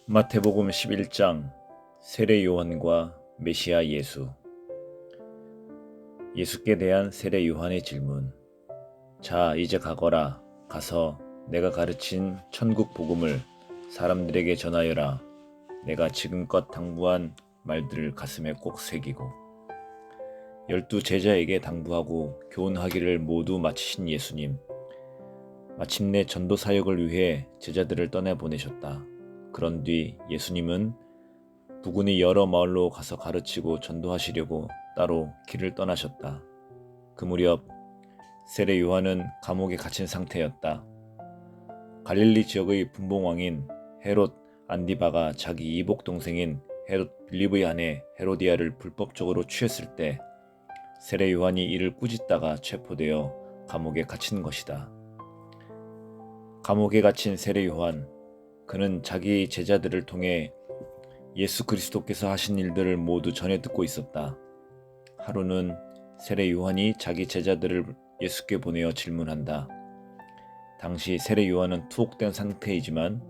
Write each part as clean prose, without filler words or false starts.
마태복음 11장 세례 요한과 메시아 예수. 예수께 대한 세례 요한의 질문. 자, 이제 가거라. 가서 내가 가르친 천국 복음을 사람들에게 전하여라. 내가 지금껏 당부한 말들을 가슴에 꼭 새기고. 12 제자에게 당부하고 교훈하기를 모두 마치신 예수님. 마침내 전도 사역을 위해 제자들을 떠내보내셨다. 그런 뒤 예수님은 부군이 여러 마을로 가서 가르치고 전도하시려고 따로 길을 떠나셨다. 그 무렵 세례 요한은 감옥에 갇힌 상태였다. 갈릴리 지역의 분봉왕인 헤롯 안디바가 자기 이복 동생인 헤롯 빌립의 아내 헤로디아를 불법적으로 취했을 때 세례 요한이 이를 꾸짖다가 체포되어 감옥에 갇힌 것이다. 감옥에 갇힌 세례 요한, 그는 자기 제자들을 통해 예수 그리스도께서 하신 일들을 모두 전해 듣고 있었다. 하루는 세례 요한이 자기 제자들을 예수께 보내어 질문한다. 당시 세례 요한은 투옥된 상태이지만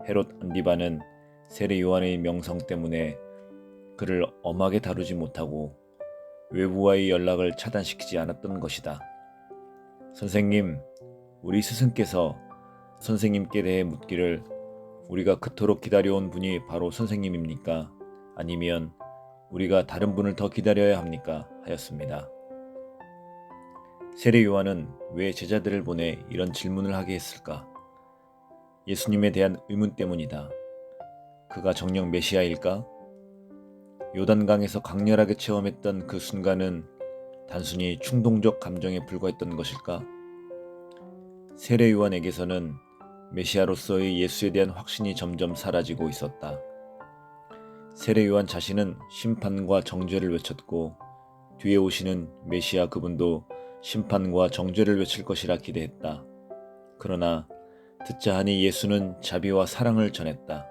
헤롯 안디바는 세례 요한의 명성 때문에 그를 엄하게 다루지 못하고 외부와의 연락을 차단시키지 않았던 것이다. 선생님, 우리 스승께서 선생님께 대해 묻기를 우리가 그토록 기다려온 분이 바로 선생님입니까? 아니면 우리가 다른 분을 더 기다려야 합니까? 하였습니다. 세례 요한은 왜 제자들을 보내 이런 질문을 하게 했을까? 예수님에 대한 의문 때문이다. 그가 정녕 메시아일까? 요단강에서 강렬하게 체험했던 그 순간은 단순히 충동적 감정에 불과했던 것일까? 세례 요한에게서는 메시아로서의 예수에 대한 확신이 점점 사라지고 있었다. 세례 요한 자신은 심판과 정죄를 외쳤고 뒤에 오시는 메시아 그분도 심판과 정죄를 외칠 것이라 기대했다. 그러나 듣자 하니 예수는 자비와 사랑을 전했다.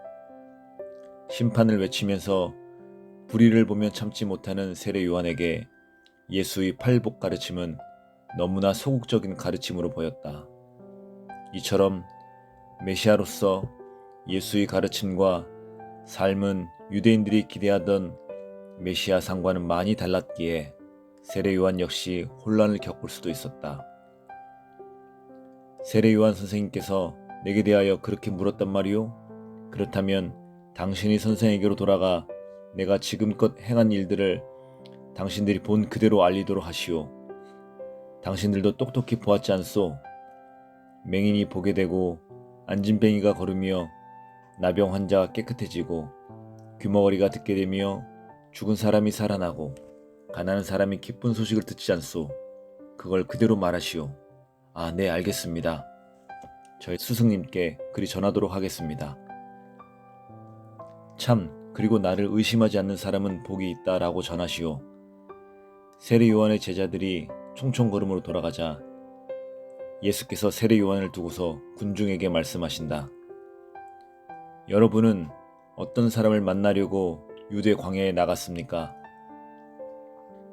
심판을 외치면서 불의를 보며 참지 못하는 세례 요한에게 예수의 팔복 가르침은 너무나 소극적인 가르침으로 보였다. 이처럼 메시아로서 예수의 가르침과 삶은 유대인들이 기대하던 메시아 상과는 많이 달랐기에 세례 요한 역시 혼란을 겪을 수도 있었다. 세례 요한 선생님께서 내게 대하여 그렇게 물었단 말이오? 그렇다면 당신이 선생에게로 돌아가 내가 지금껏 행한 일들을 당신들이 본 그대로 알리도록 하시오. 당신들도 똑똑히 보았지 않소? 맹인이 보게 되고 안진뱅이가 걸으며 나병 환자가 깨끗해지고 귀머거리가 듣게 되며 죽은 사람이 살아나고 가난한 사람이 기쁜 소식을 듣지 않소. 그걸 그대로 말하시오. 아, 네, 알겠습니다. 저희 스승님께 그리 전하도록 하겠습니다. 참, 그리고 나를 의심하지 않는 사람은 복이 있다라고 전하시오. 세례 요한의 제자들이 총총걸음으로 돌아가자 예수께서 세례 요한을 두고서 군중에게 말씀하신다. 여러분은 어떤 사람을 만나려고 유대 광야에 나갔습니까?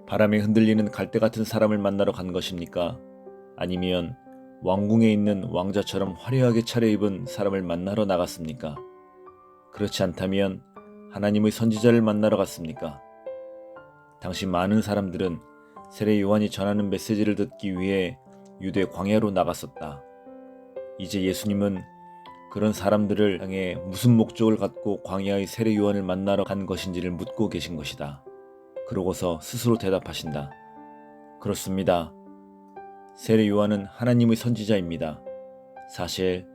바람에 흔들리는 갈대 같은 사람을 만나러 간 것입니까? 아니면 왕궁에 있는 왕자처럼 화려하게 차려입은 사람을 만나러 나갔습니까? 그렇지 않다면 하나님의 선지자를 만나러 갔습니까? 당시 많은 사람들은 세례 요한이 전하는 메시지를 듣기 위해 유대 광야로 나갔었다. 이제 예수님은 그런 사람들을 향해 무슨 목적을 갖고 광야의 세례 요한을 만나러 간 것인지를 묻고 계신 것이다. 그러고서 스스로 대답하신다. 그렇습니다. 세례 요한은 하나님의 선지자입니다. 사실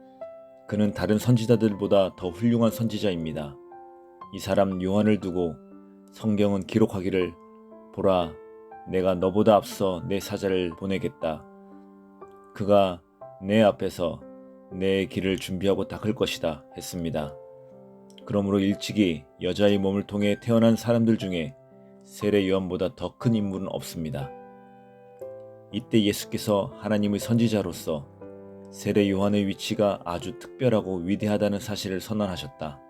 그는 다른 선지자들보다 더 훌륭한 선지자입니다. 이 사람 요한을 두고 성경은 기록하기를 보라, 내가 너보다 앞서 내 사자를 보내겠다. 그가 내 앞에서 내 길을 준비하고 닦을 것이다 했습니다. 그러므로 일찍이 여자의 몸을 통해 태어난 사람들 중에 세례 요한보다 더 큰 인물은 없습니다. 이때 예수께서 하나님의 선지자로서 세례 요한의 위치가 아주 특별하고 위대하다는 사실을 선언하셨다.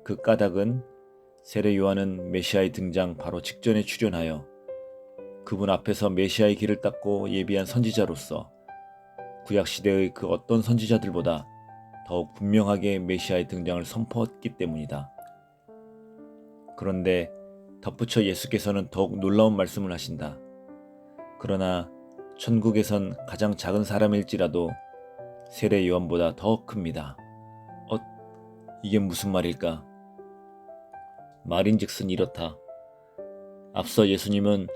그 까닭은 세례 요한은 메시아의 등장 바로 직전에 출현하여 그분 앞에서 메시아의 길을 닦고 예비한 선지자로서 구약시대의 그 어떤 선지자들보다 더욱 분명하게 메시아의 등장을 선포했기 때문이다. 그런데 덧붙여 예수께서는 더욱 놀라운 말씀을 하신다. 그러나 천국에선 가장 작은 사람일지라도 세례 요한보다 더 큽니다. 이게 무슨 말일까? 말인즉슨 이렇다. 앞서 예수님은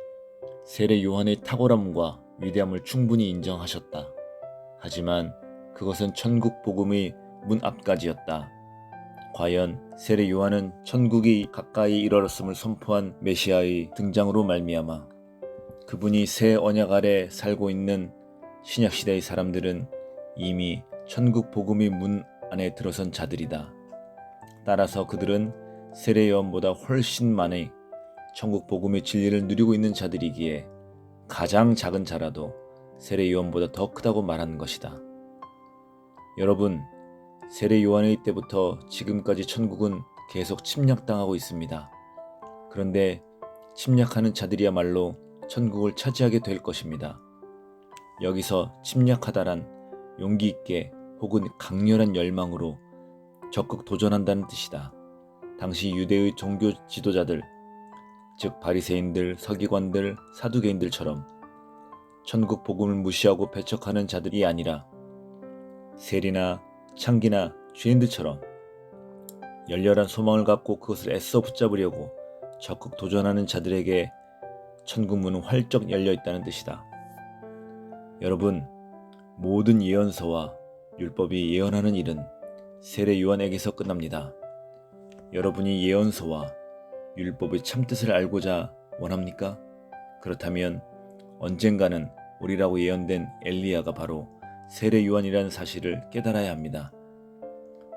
세례 요한의 탁월함과 위대함을 충분히 인정하셨다. 하지만 그것은 천국 복음의 문 앞까지였다. 과연 세례 요한은 천국이 가까이 이르렀음을 선포한 메시아의 등장으로 말미암아 그분이 새 언약 아래 살고 있는 신약시대의 사람들은 이미 천국 복음의 문 안에 들어선 자들이다. 따라서 그들은 세례 요한보다 훨씬 많이 천국 복음의 진리를 누리고 있는 자들이기에 가장 작은 자라도 세례 요한보다 더 크다고 말하는 것이다. 여러분, 세례 요한의 때부터 지금까지 천국은 계속 침략당하고 있습니다. 그런데 침략하는 자들이야말로 천국을 차지하게 될 것입니다. 여기서 침략하다란 용기 있게 혹은 강렬한 열망으로 적극 도전한다는 뜻이다. 당시 유대의 종교 지도자들, 즉 바리새인들, 서기관들, 사두개인들처럼 천국 복음을 무시하고 배척하는 자들이 아니라 세리나 창기나 죄인들처럼 열렬한 소망을 갖고 그것을 애써 붙잡으려고 적극 도전하는 자들에게 천국 문은 활짝 열려 있다는 뜻이다. 여러분, 모든 예언서와 율법이 예언하는 일은 세례 요한에게서 끝납니다. 여러분이 예언서와 율법의 참뜻을 알고자 원합니까? 그렇다면 언젠가는 오리라고 예언된 엘리야가 바로 세례 요한이라는 사실을 깨달아야 합니다.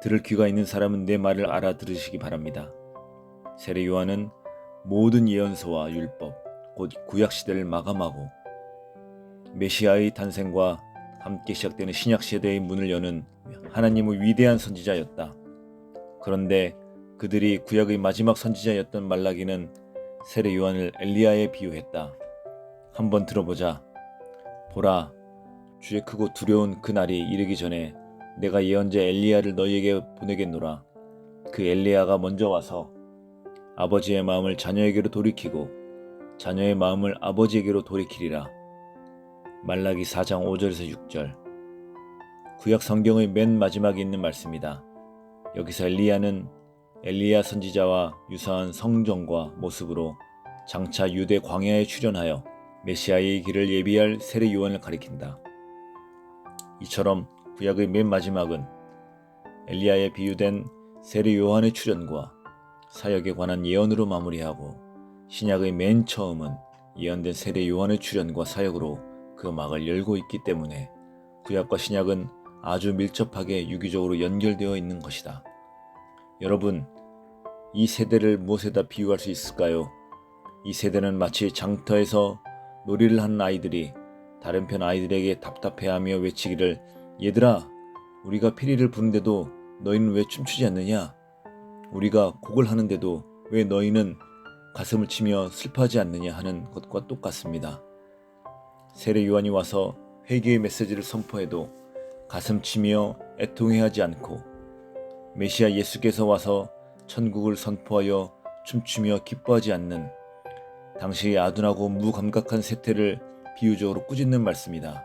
들을 귀가 있는 사람은 내 말을 알아들으시기 바랍니다. 세례 요한은 모든 예언서와 율법, 곧 구약시대를 마감하고 메시아의 탄생과 함께 시작되는 신약시대의 문을 여는 하나님의 위대한 선지자였다. 그런데 그들이 구약의 마지막 선지자였던 말라기는 세례 요한을 엘리야에 비유했다. 한번 들어보자. 보라, 주의 크고 두려운 그 날이 이르기 전에 내가 예언자 엘리야를 너희에게 보내겠노라. 그 엘리야가 먼저 와서 아버지의 마음을 자녀에게로 돌이키고 자녀의 마음을 아버지에게로 돌이키리라. 말라기 4장 5절에서 6절. 구약 성경의 맨 마지막에 있는 말씀이다. 여기서 엘리야는 엘리야 선지자와 유사한 성정과 모습으로 장차 유대 광야에 출현하여 메시아의 길을 예비할 세례 요한을 가리킨다. 이처럼 구약의 맨 마지막은 엘리야에 비유된 세례 요한의 출현과 사역에 관한 예언으로 마무리하고 신약의 맨 처음은 예언된 세례 요한의 출현과 사역으로 그 막을 열고 있기 때문에 구약과 신약은 아주 밀접하게 유기적으로 연결되어 있는 것이다. 여러분, 이 세대를 무엇에다 비유할 수 있을까요? 이 세대는 마치 장터에서 놀이를 하는 아이들이 다른 편 아이들에게 답답해하며 외치기를 얘들아, 우리가 피리를 부는데도 너희는 왜 춤추지 않느냐? 우리가 곡을 하는데도 왜 너희는 가슴을 치며 슬퍼하지 않느냐 하는 것과 똑같습니다. 세례 요한이 와서 회개의 메시지를 선포해도 가슴 치며 애통해하지 않고 메시아 예수께서 와서 천국을 선포하여 춤추며 기뻐하지 않는 당시의 아둔하고 무감각한 세태를 비유적으로 꾸짖는 말씀이다.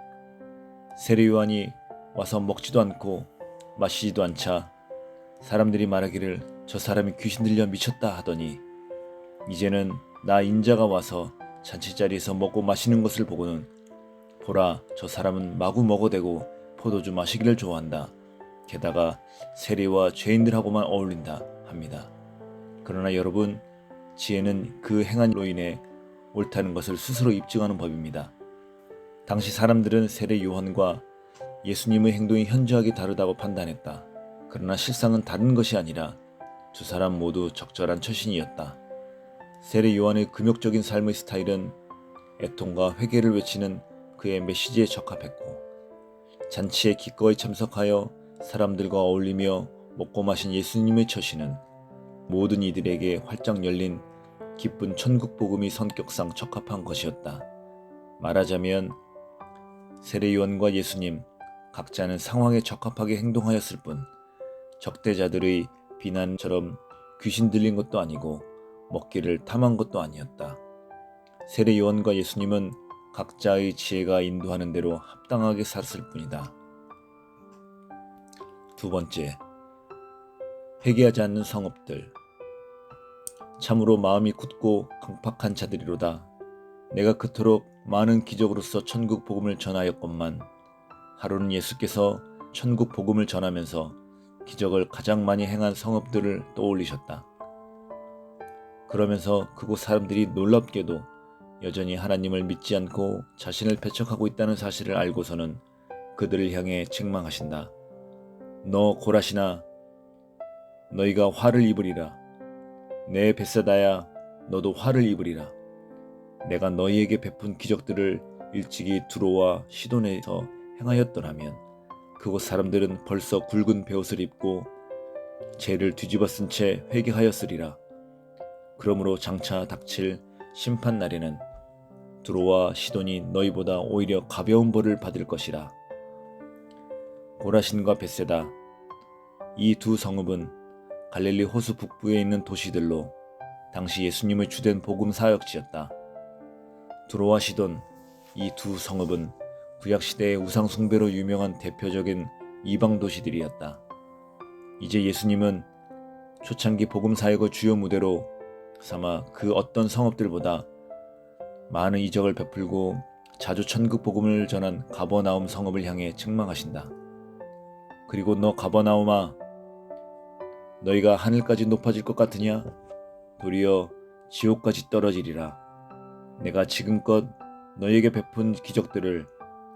세례 요한이 와서 먹지도 않고 마시지도 않자 사람들이 말하기를 저 사람이 귀신 들려 미쳤다 하더니 이제는 나 인자가 와서 잔치자리에서 먹고 마시는 것을 보고는 보라, 저 사람은 마구 먹어대고 포도주 마시기를 좋아한다. 게다가 세리와 죄인들하고만 어울린다 합니다. 그러나 여러분, 지혜는 그 행한으로 인해 옳다는 것을 스스로 입증하는 법입니다. 당시 사람들은 세례 요한과 예수님의 행동이 현저하게 다르다고 판단했다. 그러나 실상은 다른 것이 아니라 두 사람 모두 적절한 처신이었다. 세례 요한의 금욕적인 삶의 스타일은 애통과 회개를 외치는 그의 메시지에 적합했고 잔치에 기꺼이 참석하여 사람들과 어울리며 먹고 마신 예수님의 처신은 모든 이들에게 활짝 열린 기쁜 천국 복음이 성격상 적합한 것이었다. 말하자면 세례 요한과 예수님 각자는 상황에 적합하게 행동하였을 뿐 적대자들의 비난처럼 귀신 들린 것도 아니고 먹기를 탐한 것도 아니었다. 세례 요한과 예수님은 각자의 지혜가 인도하는 대로 합당하게 살았을 뿐이다. 두 번째, 회개하지 않는 성읍들. 참으로 마음이 굳고 강팍한 자들이로다. 내가 그토록 많은 기적으로서 천국 복음을 전하였건만 하루는 예수께서 천국 복음을 전하면서 기적을 가장 많이 행한 성읍들을 떠올리셨다. 그러면서 그곳 사람들이 놀랍게도 여전히 하나님을 믿지 않고 자신을 배척하고 있다는 사실을 알고서는 그들을 향해 책망하신다. 너 고라시나, 너희가 화를 입으리라. 내 벳세다야, 너도 화를 입으리라. 내가 너희에게 베푼 기적들을 일찍이 두로와 시돈에서 행하였더라면 그곳 사람들은 벌써 굵은 베옷을 입고 죄를 뒤집어 쓴 채 회개하였으리라. 그러므로 장차 닥칠 심판 날에는 두로와 시돈이 너희보다 오히려 가벼운 벌을 받을 것이라. 고라신과 벳세다, 이 두 성읍은 갈릴리 호수 북부에 있는 도시들로 당시 예수님의 주된 복음 사역지였다. 두로와 시돈, 이 두 성읍은 구약시대의 우상숭배로 유명한 대표적인 이방 도시들이었다. 이제 예수님은 초창기 복음 사역의 주요 무대로 삼아 그 어떤 성읍들보다 많은 이적을 베풀고 자주 천국 복음을 전한 가버나움 성읍을 향해 책망하신다. 그리고 너 가버나움아, 너희가 하늘까지 높아질 것 같으냐? 도리어 지옥까지 떨어지리라. 내가 지금껏 너희에게 베푼 기적들을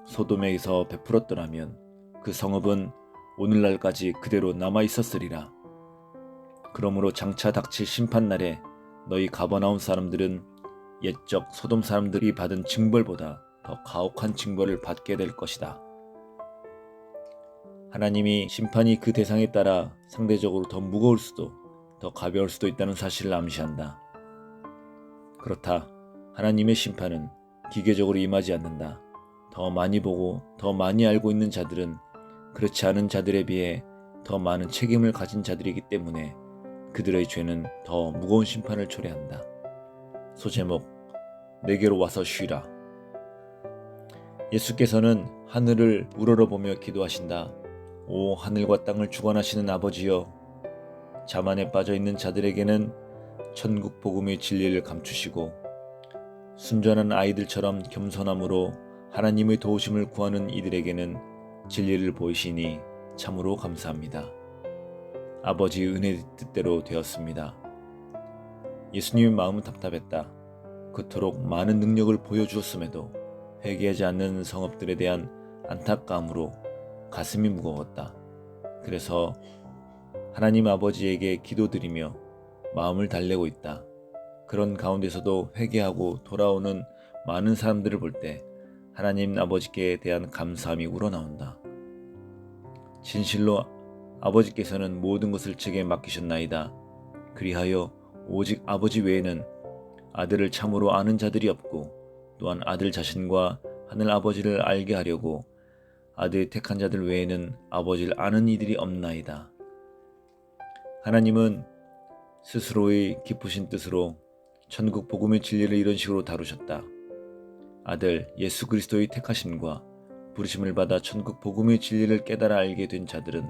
소돔에서 베풀었더라면 그 성읍은 오늘날까지 그대로 남아 있었으리라. 그러므로 장차 닥칠 심판날에 너희 가버나움 사람들은 옛적 소돔 사람들이 받은 징벌보다 더 가혹한 징벌을 받게 될 것이다. 하나님이 심판이 그 대상에 따라 상대적으로 더 무거울 수도 더 가벼울 수도 있다는 사실을 암시한다. 그렇다. 하나님의 심판은 기계적으로 임하지 않는다. 더 많이 보고 더 많이 알고 있는 자들은 그렇지 않은 자들에 비해 더 많은 책임을 가진 자들이기 때문에 그들의 죄는 더 무거운 심판을 초래한다. 소제목, 내게로 와서 쉬라. 예수께서는 하늘을 우러러보며 기도하신다. 오 하늘과 땅을 주관하시는 아버지여, 자만에 빠져있는 자들에게는 천국 복음의 진리를 감추시고 순전한 아이들처럼 겸손함으로 하나님의 도우심을 구하는 이들에게는 진리를 보이시니 참으로 감사합니다. 아버지의 은혜의 뜻대로 되었습니다. 예수님의 마음은 답답했다. 그토록 많은 능력을 보여주었음에도 회개하지 않는 성읍들에 대한 안타까움으로 가슴이 무거웠다. 그래서 하나님 아버지에게 기도드리며 마음을 달래고 있다. 그런 가운데서도 회개하고 돌아오는 많은 사람들을 볼 때 하나님 아버지께 대한 감사함이 우러나온다. 진실로 아버지께서는 모든 것을 제게 맡기셨나이다. 그리하여 오직 아버지 외에는 아들을 참으로 아는 자들이 없고 또한 아들 자신과 하늘 아버지를 알게 하려고 아들의 택한 자들 외에는 아버지를 아는 이들이 없나이다. 하나님은 스스로의 깊으신 뜻으로 천국 복음의 진리를 이런 식으로 다루셨다. 아들 예수 그리스도의 택하심과 부르심을 받아 천국 복음의 진리를 깨달아 알게 된 자들은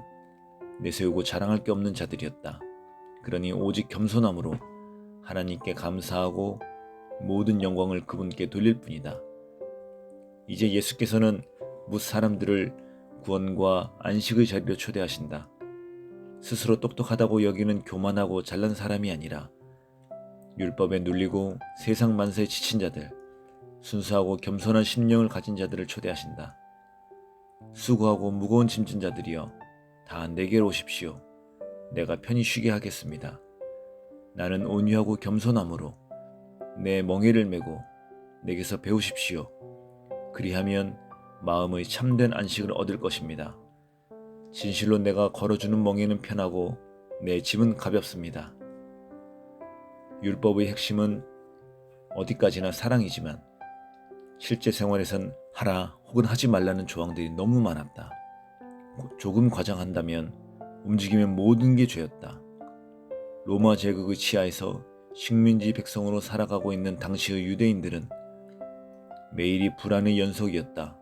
내세우고 자랑할 게 없는 자들이었다. 그러니 오직 겸손함으로 하나님께 감사하고 모든 영광을 그분께 돌릴 뿐이다. 이제 예수께서는 뭇 사람들을 구원과 안식의 자리로 초대하신다. 스스로 똑똑하다고 여기는 교만하고 잘난 사람이 아니라 율법에 눌리고 세상 만사에 지친 자들, 순수하고 겸손한 심령을 가진 자들을 초대하신다. 수고하고 무거운 짐진 자들이여, 다 내게로 오십시오. 내가 편히 쉬게 하겠습니다. 나는 온유하고 겸손함으로 내 멍에를 메고 내게서 배우십시오. 그리하면 마음의 참된 안식을 얻을 것입니다. 진실로 내가 걸어주는 멍에는 편하고 내 짐은 가볍습니다. 율법의 핵심은 어디까지나 사랑이지만 실제 생활에선 하라 혹은 하지 말라는 조항들이 너무 많았다. 조금 과장한다면 움직이면 모든 게 죄였다. 로마 제국의 치하에서 식민지 백성으로 살아가고 있는 당시의 유대인들은 매일이 불안의 연속이었다.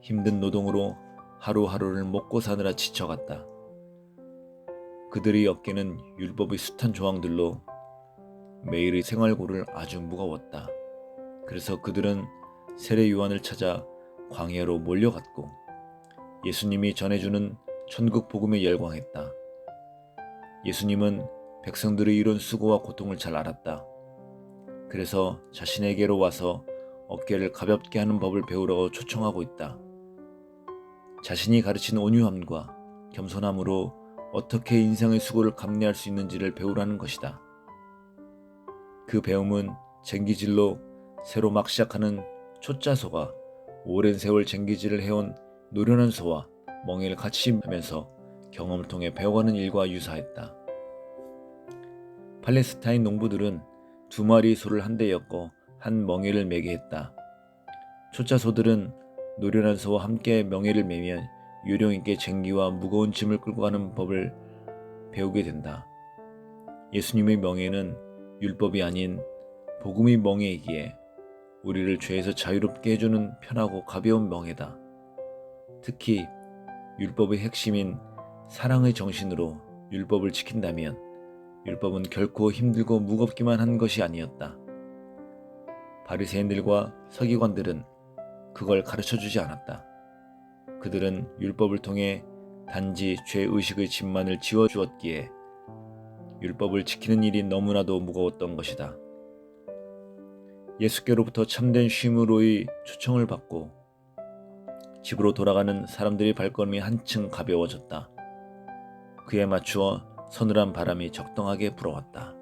힘든 노동으로 하루하루를 먹고 사느라 지쳐갔다. 그들의 어깨는 율법의 숱한 조항들로 매일의 생활고를 아주 무거웠다. 그래서 그들은 세례 요한을 찾아 광야로 몰려갔고 예수님이 전해주는 천국 복음에 열광했다. 예수님은 백성들의 이런 수고와 고통을 잘 알았다. 그래서 자신에게로 와서 어깨를 가볍게 하는 법을 배우라고 초청하고 있다. 자신이 가르친 온유함과 겸손함으로 어떻게 인생의 수고를 감내할 수 있는지를 배우라는 것이다. 그 배움은 쟁기질로 새로 막 시작하는 초짜소가 오랜 세월 쟁기질을 해온 노련한 소와 멍에를 같이 하면서 경험을 통해 배워가는 일과 유사했다. 팔레스타인 농부들은 2마리 소를 한데 엮어 한 멍에를 매게 했다. 초짜소들은 노련한 소와 함께 멍에를 매면 요령있게 쟁기와 무거운 짐을 끌고 가는 법을 배우게 된다. 예수님의 멍에는 율법이 아닌 복음의 멍에이기에 우리를 죄에서 자유롭게 해주는 편하고 가벼운 멍에다. 특히 율법의 핵심인 사랑의 정신으로 율법을 지킨다면 율법은 결코 힘들고 무겁기만 한 것이 아니었다. 바리새인들과 서기관들은 그걸 가르쳐주지 않았다. 그들은 율법을 통해 단지 죄의식의 짐만을 지워주었기에 율법을 지키는 일이 너무나도 무거웠던 것이다. 예수께로부터 참된 쉼으로의 초청을 받고 집으로 돌아가는 사람들의 발걸음이 한층 가벼워졌다. 그에 맞추어 서늘한 바람이 적당하게 불어왔다.